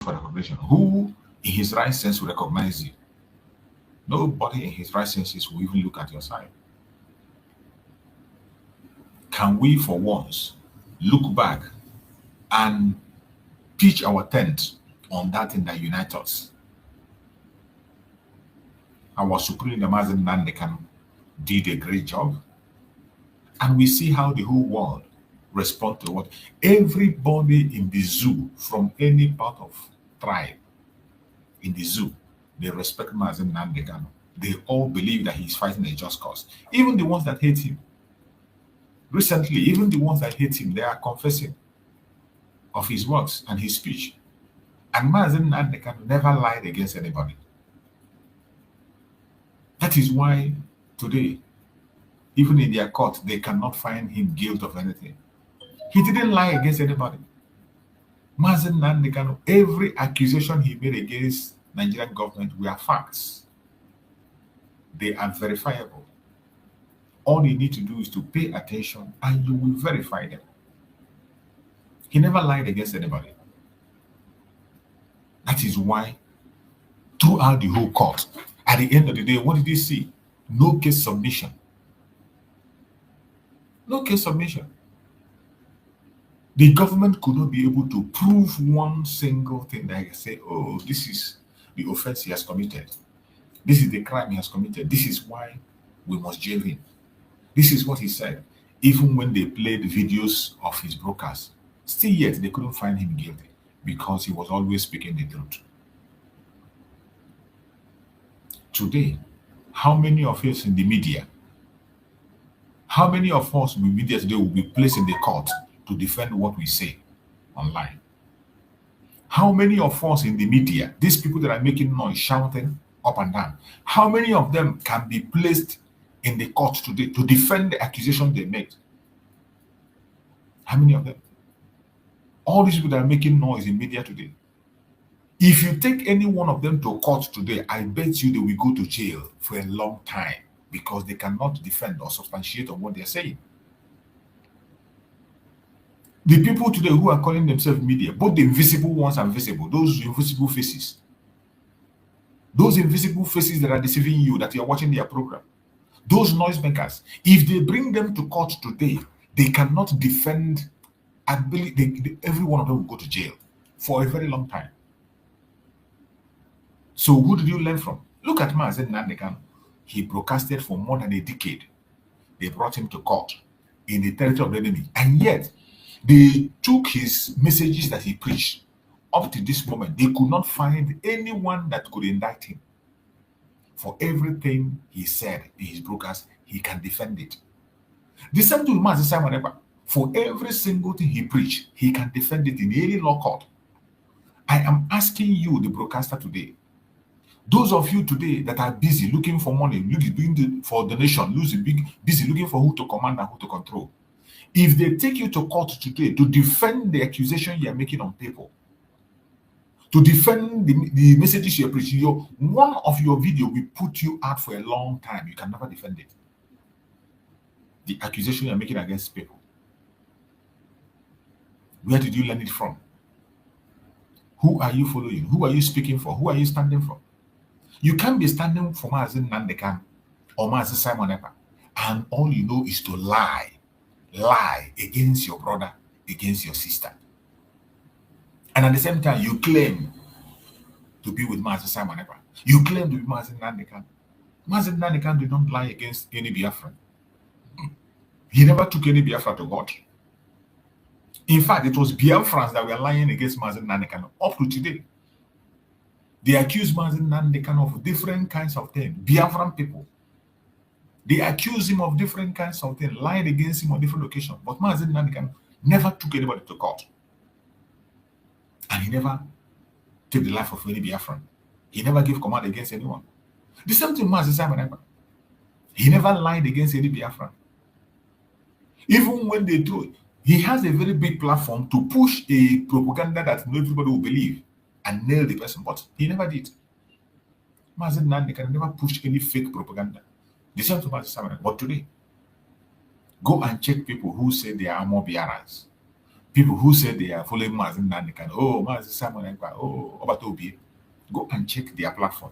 for recognition. Who in his right sense will recognize you? Nobody in his right senses will even look at your side. Can we, for once, look back and pitch our tent on that thing that unites us? Our Supreme Mazen Nandekan did a great job. And we see how the whole world respond to what everybody in the zoo from any part of tribe in the zoo, they respect Mazen Nandekan. They all believe that he's fighting a just cause. Even the ones that hate him. Recently, even the ones that hate him, they are confessing of his works and his speech. And Mazen Nandekan never lied against anybody. That is why today, even in their court, they cannot find him guilty of anything. He didn't lie against anybody. Mazen Nandekan, every accusation he made against Nigerian government were facts. They are verifiable. All you need to do is to pay attention and you will verify them. He never lied against anybody. That is why throughout the whole court, at the end of the day, what did he see? No case submission. No case submission. The government could not be able to prove one single thing that I can say, oh, this is the offense he has committed. This is the crime he has committed. This is why we must jail him. This is what he said. Even when they played videos of his broadcast, still yet they couldn't find him guilty because he was always speaking the truth. Today, how many of us in the media, how many of us in the media today will be placed in the court to defend what we say online? How many of us in the media, these people that are making noise, shouting up and down, how many of them can be placed in the court today to defend the accusation they made? How many of them? All these people that are making noise in media today. If you take any one of them to court today, I bet you they will go to jail for a long time because they cannot defend or substantiate on what they're saying. The people today who are calling themselves media, both the invisible ones and visible, those invisible faces that are deceiving you, that you're watching their program, those noisemakers, if they bring them to court today, they cannot defend. I believe every one of them will go to jail for a very long time. So who did you learn from? Look at Mazen Nandekan. He broadcasted for more than a decade. They brought him to court in the territory of the enemy. And yet, they took his messages that he preached. Up to this moment, they could not find anyone that could indict him. For everything he said in his broadcast, he can defend it. The same to Mazen Simon Ekpa. For every single thing he preached, he can defend it in any law court. I am asking you, the broadcaster today, those of you today that are busy looking for money, for donation, busy looking for who to command and who to control. If they take you to court today to defend the accusation you are making on people, to defend the messages you are preaching, one of your video will put you out for a long time. You can never defend it. The accusation you are making against people. Where did you learn it from? Who are you following? Who are you speaking for? Who are you standing for? You can't be standing for Mazen Nandekan or Mazen Simon Ekpa, and all you know is to lie against your brother, against your sister. And at the same time, you claim to be with Mazen Simon Ekpa. You claim to be Mazen Nandekan. Mazen Nandekan did not lie against any Biafran. He never took any Biafra to God. In fact, it was Biafrans that were lying against Mazen Nandekan up to today. They accuse Mazen Nandekan of different kinds of things. Biafran people. They accuse him of different kinds of things, lied against him on different occasions. But Mazen Nandekan never took anybody to court. And he never took the life of any Biafran. He never gave command against anyone. The same thing Mazen Simon Ekpa. He never lied against any Biafran. Even when they do, he has a very big platform to push a propaganda that everybody will believe and nail the person, but he never did. Mazen Nandekan never pushed any fake propaganda. The same to Mazen Simon. But today, go and check people who say they are more Biafrans. People who say they are following Mazin Nandikan, oh, Mazin Simon Ekpa, oh, Obatobi, go and check their platform.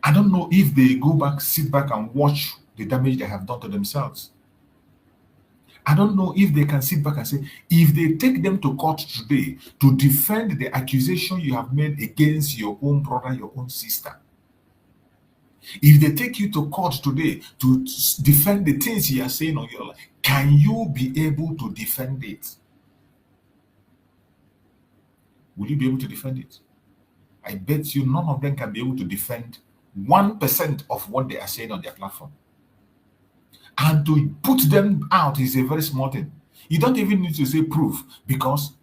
I don't know if they go back, sit back and watch the damage they have done to themselves. I don't know if they can sit back and say, if they take them to court today to defend the accusation you have made against your own brother, your own sister, if they take you to court today to defend the things you are saying on your life, can you be able to defend it? Will you be able to defend it? I bet you none of them can be able to defend 1% of what they are saying on their platform. And to put them out is a very small thing. You don't even need to say proof, because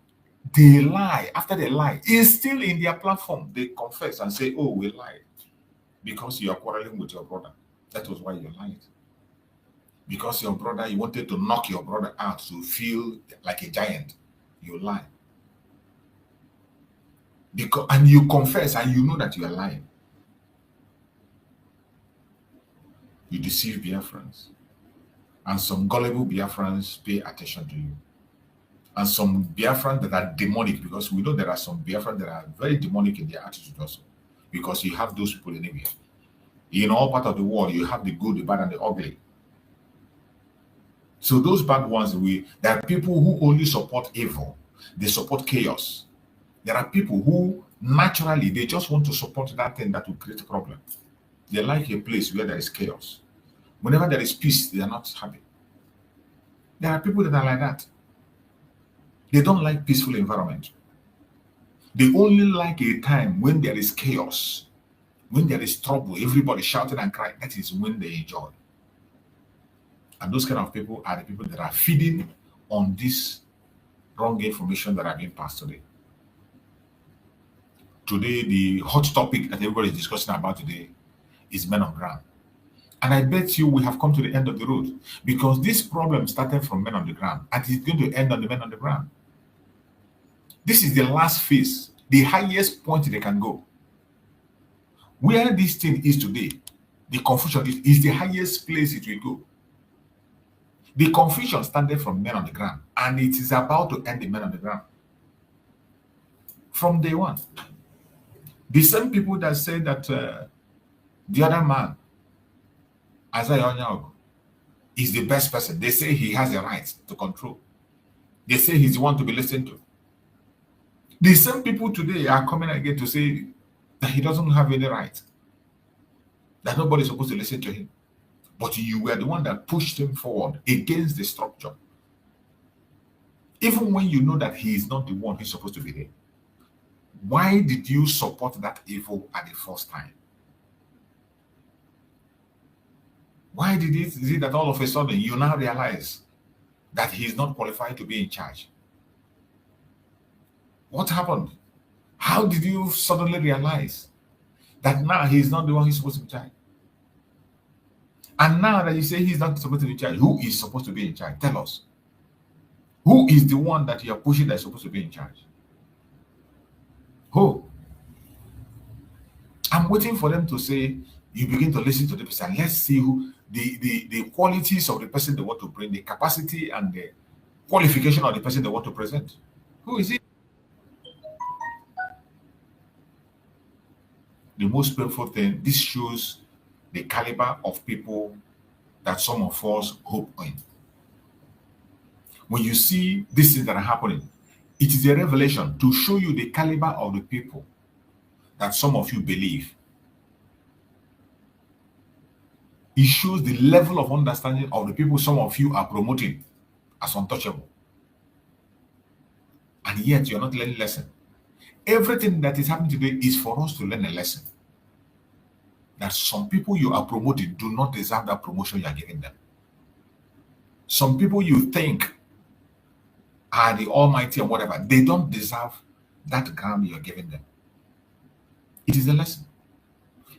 they lie. After they lie, it's still in their platform. They confess and say, oh, we lied. Because you are quarreling with your brother. That was why you lied. Because your brother, you wanted to knock your brother out to feel like a giant. You lie. And you confess and you know that you are lying. You deceive Biafrans. And some gullible Biafrans pay attention to you. And some Biafrans that are demonic, because we know there are some Biafrans that are very demonic in their attitude also. Because you have those people anywhere. In all parts of the world, you have the good, the bad, and the ugly. So those bad ones, there are people who only support evil. They support chaos. There are people who naturally, they just want to support that thing that will create a problem. They like a place where there is chaos. Whenever there is peace, they are not happy. There are people that are like that. They don't like peaceful environment. They only like a time when there is chaos, when there is trouble, everybody shouting and crying. That is when they enjoy. And those kind of people are the people that are feeding on this wrong information that are being passed today. Today, the hot topic that everybody is discussing about today is men on ground. And I bet you we have come to the end of the road, because this problem started from men on the ground and it's going to end on the men on the ground. This is the last phase, the highest point they can go. Where this thing is today, the confusion is the highest place it will go. The confusion started from men on the ground, and it is about to end the men on the ground. From day one. The same people that say that the other man, Isaiah Onyago, is the best person. They say he has the right to control. They say he's the one to be listened to. The same people today are coming again to say that he doesn't have any right, that nobody is supposed to listen to him. But you were the one that pushed him forward against the structure. Even when you know that he is not the one who's supposed to be there. Why did you support that evil at the first time? Why is it that all of a sudden you now realize that he is not qualified to be in charge? What happened? How did you suddenly realize that now he is not the one who's supposed to be in charge? And now that you say he's not supposed to be in charge, who is supposed to be in charge? Tell us. Who is the one that you are pushing that is supposed to be in charge? Who? I'm waiting for them to say, you begin to listen to the person. Let's see who the qualities of the person they want to bring, the capacity and the qualification of the person they want to present. Who is it? The most painful thing, this shows the caliber of people that some of us hope in. When you see these things that are happening, it is a revelation to show you the caliber of the people that some of you believe. It shows the level of understanding of the people some of you are promoting as untouchable. And yet you're not learning lesson. Everything that is happening today is for us to learn a lesson. That some people you are promoting do not deserve that promotion you are giving them. Some people you think are the almighty and whatever, they don't deserve that ground you're giving them. It is a lesson.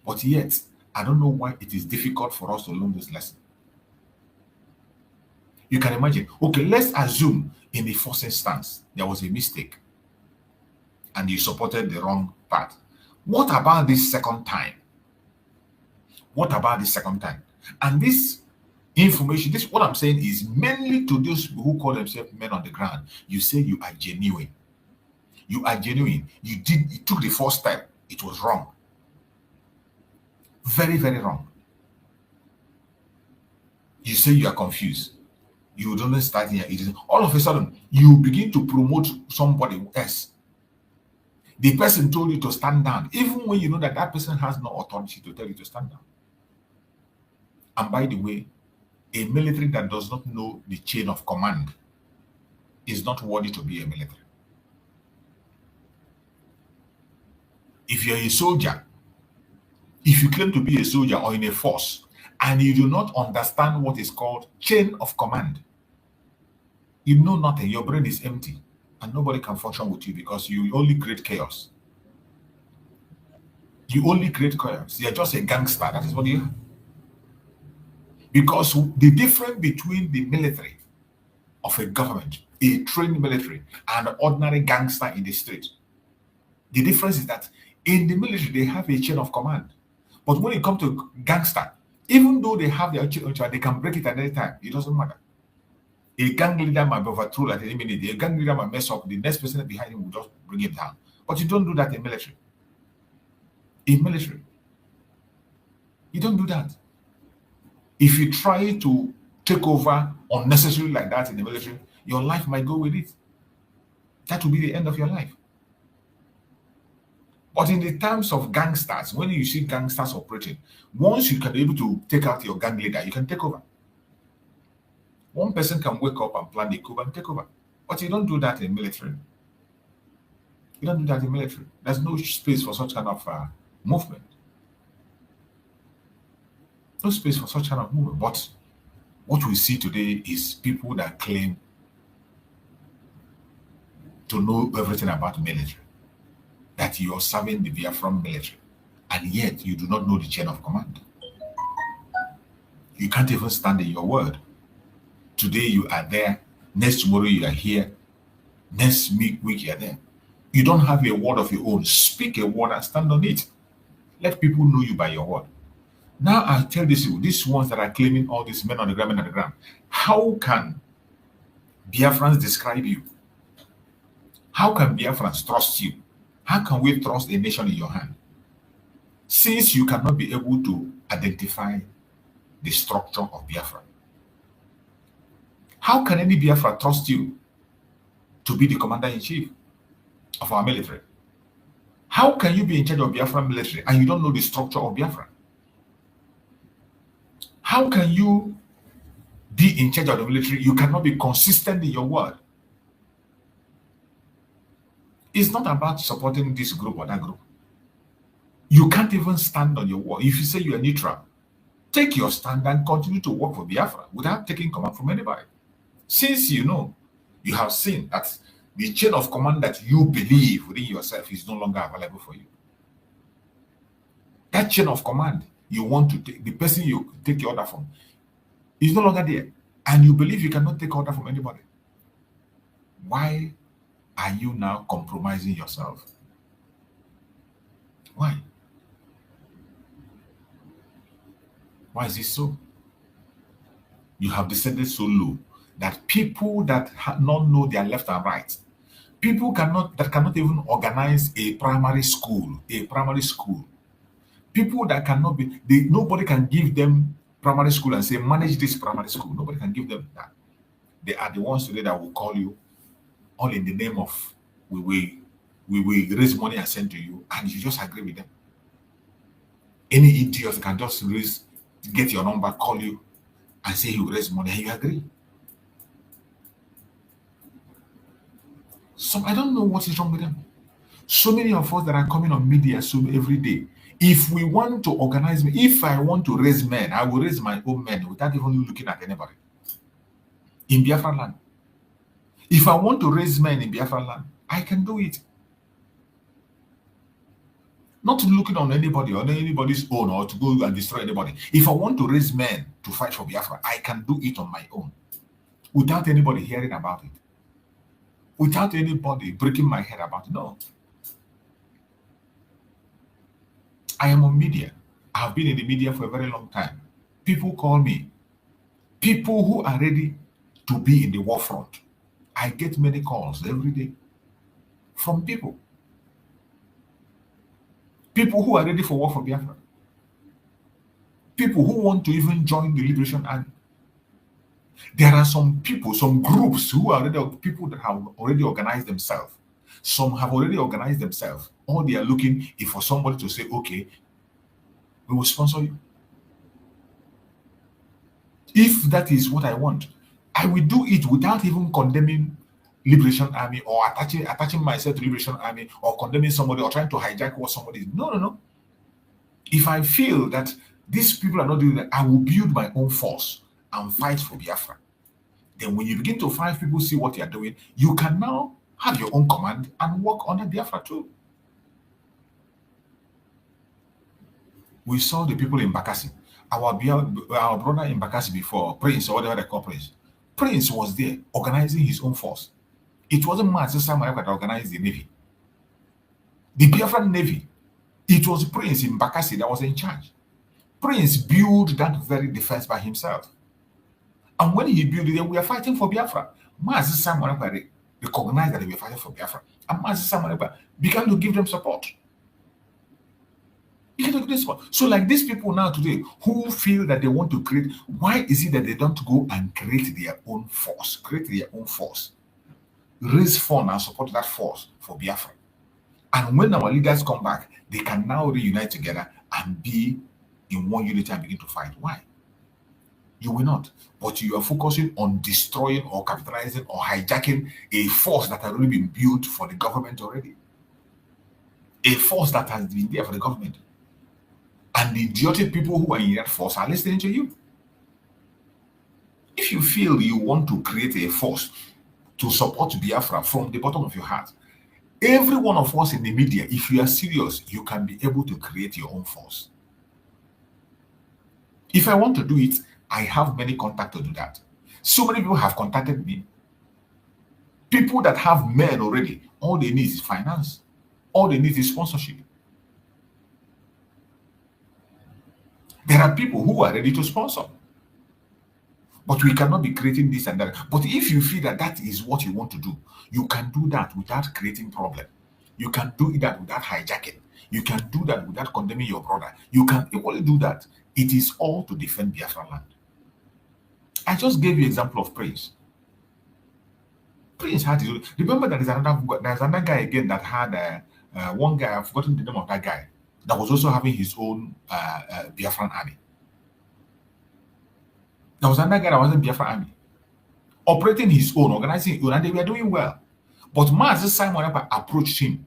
But yet, I don't know why it is difficult for us to learn this lesson. You can imagine, okay, let's assume in the first instance, there was a mistake and you supported the wrong path. What about this second time? What about the second time? And this Information. This what I'm saying is mainly to those people who call themselves men on the ground. You say you are genuine. You are genuine. You took the first step. It was wrong. Very, very wrong. You say you are confused. You don't start here. It is all of a sudden you begin to promote somebody else. The person told you to stand down, even when you know that that person has no authority to tell you to stand down. And by the way, a military that does not know the chain of command is not worthy to be a military. If you're a soldier, if you claim to be a soldier or in a force, and you do not understand what is called chain of command, you know nothing. Your brain is empty, and nobody can function with you because you only create chaos. You only create chaos. You're just a gangster. That is what you are. Because the difference between the military of a government, a trained military, and an ordinary gangster in the street, the difference is that in the military, they have a chain of command. But when it comes to gangster, even though they have their chain, they can break it at any time. It doesn't matter. A gang leader might be overthrown at any minute. A gang leader might mess up. The next person behind him will just bring him down. But you don't do that in military. In military, you don't do that. If you try to take over unnecessarily like that in the military, your life might go with it. That will be the end of your life. But in the terms of gangsters, when you see gangsters operating, once you can be able to take out your gang leader, you can take over. One person can wake up and plan a coup and take over. But you don't do that in military. You don't do that in military. There's no space for such kind of movement. No space for such kind of movement. But what we see today is people that claim to know everything about military, that you are serving the Biafran military, and yet you do not know the chain of command. You can't even stand in your word. Today you are there, next tomorrow you are here, next week you are there. You don't have a word of your own. Speak a word and stand on it. Let people know you by your word. Now I tell these ones that are claiming all these men on the ground, how can Biafrans describe you? How can Biafrans trust you? How can we trust a nation in your hand? Since you cannot be able to identify the structure of Biafra. How can any Biafra trust you to be the commander-in-chief of our military? How can you be in charge of Biafra military and you don't know the structure of Biafra? How can you be in charge of the military? You cannot be consistent in your word. It's not about supporting this group or that group. You can't even stand on your word. If you say you are neutral, take your stand and continue to work for Biafra without taking command from anybody. Since you know, you have seen that the chain of command that you believe within yourself is no longer available for you. That chain of command you want to take, the person you take the order from, is no longer there. And you believe you cannot take order from anybody. Why are you now compromising yourself? Why? Why is this so? You have descended so low that people that not know their left and right, people that cannot even organize a primary school, people that cannot be, nobody can give them primary school and say, manage this primary school. Nobody can give them that. They are the ones today that will call you, all in the name of, we will raise money and send to you, and you just agree with them. Any idiot can just get your number, call you, and say you raise money, and you agree. So I don't know what is wrong with them. So many of us that are coming on media every day. If we want to organize, if I want to raise men, I will raise my own men without even looking at anybody. In Biafra land. If I want to raise men in Biafra land, I can do it. Not looking on anybody or anybody's own or to go and destroy anybody. If I want to raise men to fight for Biafra, I can do it on my own. Without anybody hearing about it. Without anybody breaking my head about it. No. I am on media. I have been in the media for a very long time. People call me. People who are ready to be in the war front. I get many calls every day from people. People who are ready for war for Biafra. People who want to even join the Liberation Army. There are some people, some groups who are already people that have already organized themselves. Some have already organized themselves. All they are looking is for somebody to say, okay, we will sponsor you. If that is what I want, I will do it without even condemning Liberation Army or attaching myself to Liberation Army or condemning somebody or trying to hijack what somebody is. No, no, no. If I feel that these people are not doing that, I will build my own force and fight for Biafra. Then when you begin to find people see what you are doing, you can now have your own command and work under Biafra too. We saw the people in Bakassi. Our brother in Bakassi before, Prince, or whatever they call Prince. Prince was there organizing his own force. It wasn't Mazi Samuel that organized the Navy. The Biafran Navy. It was Prince in Bakassi that was in charge. Prince built that very defense by himself. And when he built it, we are fighting for Biafra. Mazi Samuel recognized that they were fighting for Biafra. And Mazi Samuel began to give them support. So like these people now today who feel that they want to create, why is it that they don't go and create their own force, raise fund and support that force for Biafra? And when our leaders come back, they can now reunite together and be in one unity and begin to fight. Why? You will not. But you are focusing on destroying or capitalizing or hijacking a force that has already been built for the government already. A force that has been there for the government. And the idiotic people who are in that force are listening to you. If you feel you want to create a force to support Biafra from the bottom of your heart, every one of us in the media, if you are serious, you can be able to create your own force. If I want to do it, I have many contacts to do that. So many people have contacted me. People that have men already, all they need is finance. All they need is sponsorship. There are people who are ready to sponsor. But we cannot be creating this and that. But if you feel that that is what you want to do, you can do that without creating problem. You can do that without hijacking. You can do that without condemning your brother. You can equally do that. It is all to defend Biafra land. I just gave you an example of Prince. Prince had his own. Remember that there's another guy again that had one guy, I've forgotten the name of that guy, that was also having his own Biafran army. There was another guy that was in Biafran army, operating his own, organizing his own, and they were doing well. But Mazi Simon approached him.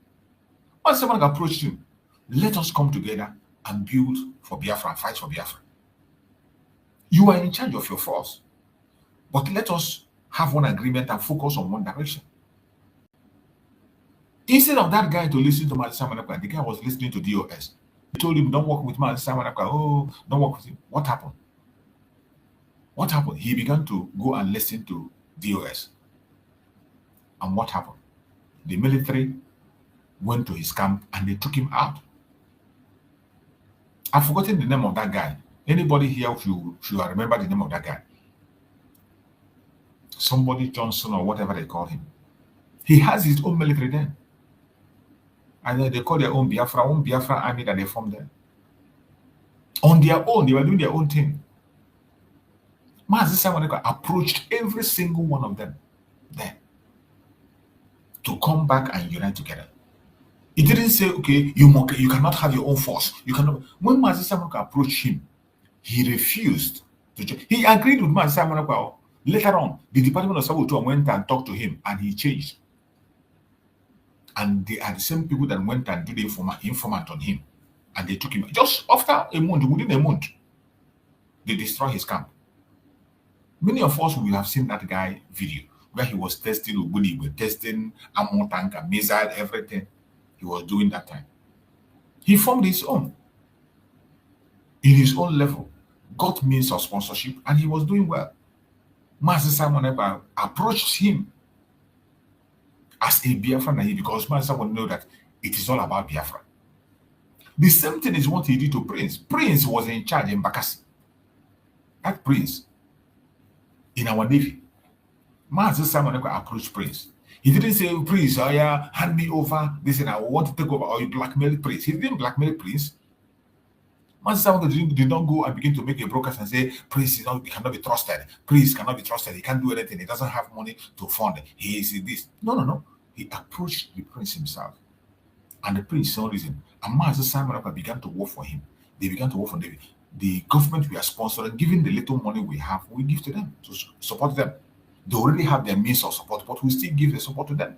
Mazi Simon approached him. Let us come together and build for Biafra and fight for Biafra. You are in charge of your force, but let us have one agreement and focus on one direction. Instead of that guy to listen to Mazi Simon, the guy was listening to DOS. He told him, don't work with Mazi Simon. Oh, don't work with him. What happened? What happened? He began to go and listen to DOS. And what happened? The military went to his camp and they took him out. I've forgotten the name of that guy. Anybody here should remember the name of that guy? Somebody Johnson or whatever they call him. He has his own military then. And then they call their own Biafra army that they formed there. On their own, they were doing their own thing. Mazi Simon approached every single one of them then to come back and unite together. He didn't say, okay, you cannot have your own force. You cannot. When Mazi Simon approached him, he refused to change. He agreed with Mazi Simon. Later on, the Department of Saboteur went and talked to him and he changed. And they are the same people that went and did the informant on him. And they took him. Just after a month, within a month, they destroyed his camp. Many of us will have seen that guy video where he was testing Ubuni, testing ammo tanker, missile, everything he was doing that time. He formed his own in his own level, got means of sponsorship, and he was doing well. Mazi Simon approached him as a Biafran because Mazi Simon knew that it is all about Biafra. The same thing is what he did to Prince. Prince was in charge in Bakassi. That Prince in our navy. Mazi Simon Ekpa approached Prince. He didn't say, Prince, oh yeah, hand me over this and I want to take over, or you blackmail Prince. He didn't blackmail Prince. Mazi Simon did not go and begin to make a broadcast and say, Prince cannot be trusted. Prince cannot be trusted. He can't do anything. He doesn't have money to fund. He is this. No. He approached the Prince himself. And the Prince saw reason. And Mazi Simon Ekpa began to work for him. They began to work for David. The government we are sponsoring, giving the little money we have, we give to them to support them. They already have their means of support, but we still give the support to them.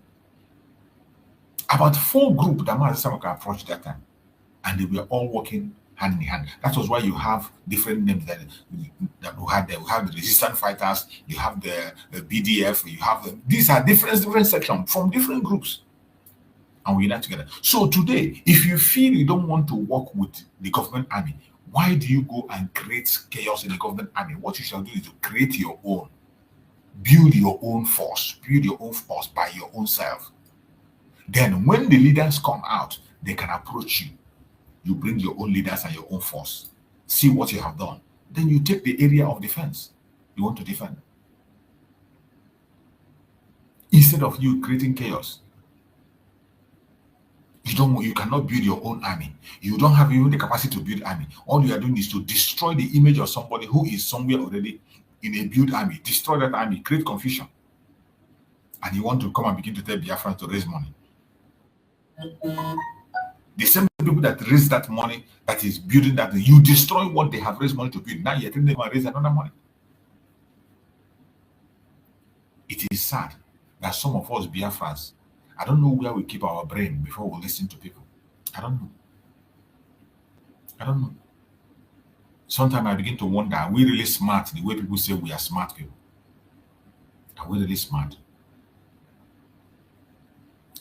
About 4 groups that Mazi Simon Ekpa approached that time, and they were all working hand in hand. That was why you have different names that we had there. We have the resistance fighters, you have the BDF, you have these are different sections from different groups. And we unite together. So today, if you feel you don't want to work with the government army, why do you go and create chaos in the government army? What you shall do is to create your own. Build your own force. Build your own force by your own self. Then when the leaders come out, they can approach you. You bring your own leaders and your own force. See what you have done. Then you take the area of defense you want to defend. Instead of you creating chaos. You cannot build your own army. You don't have even the capacity to build army. All you are doing is to destroy the image of somebody who is somewhere already in a built army. Destroy that army, create confusion. And you want to come and begin to tell Biafrans to raise money. The same people that raise that money, that is building that, you destroy what they have raised money to build. Now you're telling them to raise another money. It is sad that some of us Biafrans, I don't know where we keep our brain before we listen to people. I don't know. Sometimes I begin to wonder, are we really smart the way people say we are smart people? Are we really smart?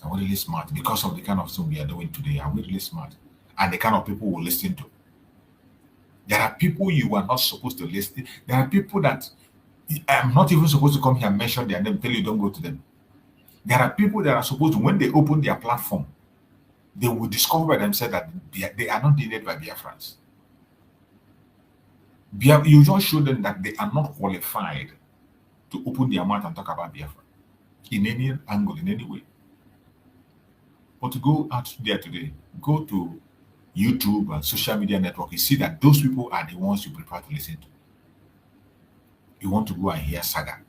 Are we really smart because of the kind of thing we are doing today? Are we really smart? And the kind of people we listen to. There are people you are not supposed to listen. There are people that I'm not even supposed to come here and mention their name, tell you don't go to them. There are people that are supposed to, when they open their platform, they will discover by themselves that they are not needed by Biafrans. You just show them that they are not qualified to open their mouth and talk about Biafra in any angle, in any way. But go out there today, go to YouTube and social media network, you see that those people are the ones you prefer to listen to. You want to go and hear saga.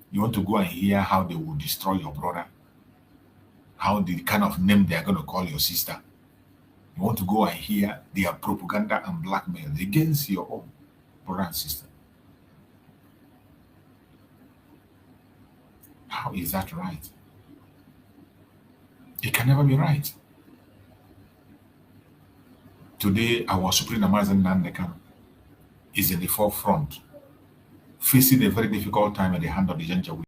You want to go and hear how they will destroy your brother, how the kind of name they are going to call your sister. You want to go and hear their propaganda and blackmail against your own brother and sister. How is that right? It can never be right. Today, our Supreme Amazon Nandekano is in the forefront, facing a very difficult time at the hand of the Janjaweed.